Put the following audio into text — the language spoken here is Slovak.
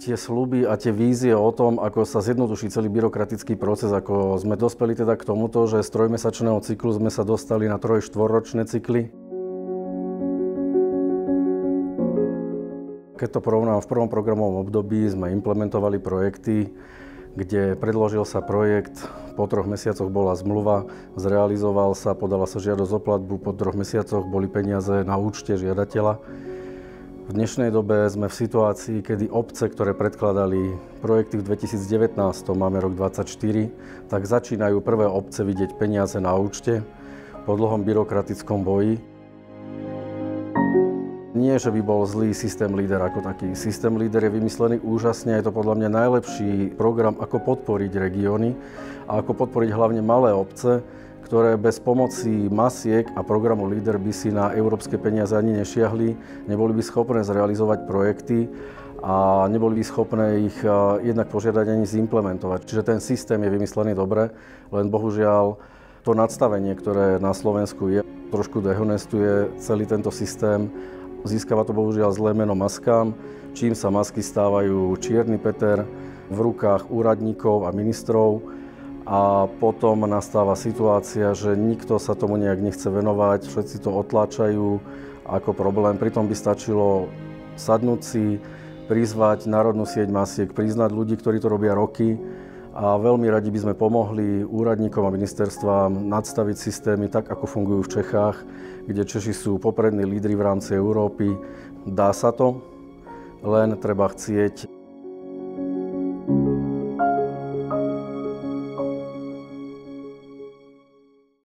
tie sľuby a tie vízie o tom, ako sa zjednoduší celý byrokratický proces, ako sme dospeli teda k tomuto, že z trojmesačného cyklu sme sa dostali na 3-4-ročné cykly. Keď to porovnám, v prvom programovom období sme implementovali projekty, kde predložil sa projekt, po 3 mesiacoch bola zmluva, zrealizoval sa, podala sa žiadosť o platbu, po 3 mesiacoch boli peniaze na účte žiadateľa. V dnešnej dobe sme v situácii, kedy obce, ktoré predkladali projekty v 2019, máme rok 2024, tak začínajú prvé obce vidieť peniaze na účte po dlhom byrokratickom boji. Nie, že by bol zlý systém LEADER ako taký. Systém LEADER je vymyslený úžasne, je to podľa mňa najlepší program, ako podporiť regióny a ako podporiť hlavne malé obce, ktoré bez pomoci masiek a programu LEADER by si na európske peniaze ani nešiahli, neboli by schopné zrealizovať projekty a neboli by schopné ich jednak požiadať ani zimplementovať. Čiže ten systém je vymyslený dobre, len bohužiaľ to nadstavenie, ktoré na Slovensku je, trošku dehonestuje celý tento systém. Získava to bohužiaľ zlé meno maskám, čím sa masky stávajú čierny Peter v rukách úradníkov a ministrov. A potom nastáva situácia, že nikto sa tomu nejak nechce venovať, všetci to otláčajú ako problém. Pritom by stačilo sadnúť si, prizvať národnú sieť masiek, priznať ľudí, ktorí to robia roky a veľmi radi by sme pomohli úradníkom a ministerstvám nadstaviť systémy tak, ako fungujú v Čechách, kde Češi sú poprední lídri v rámci Európy. Dá sa to, len treba chcieť.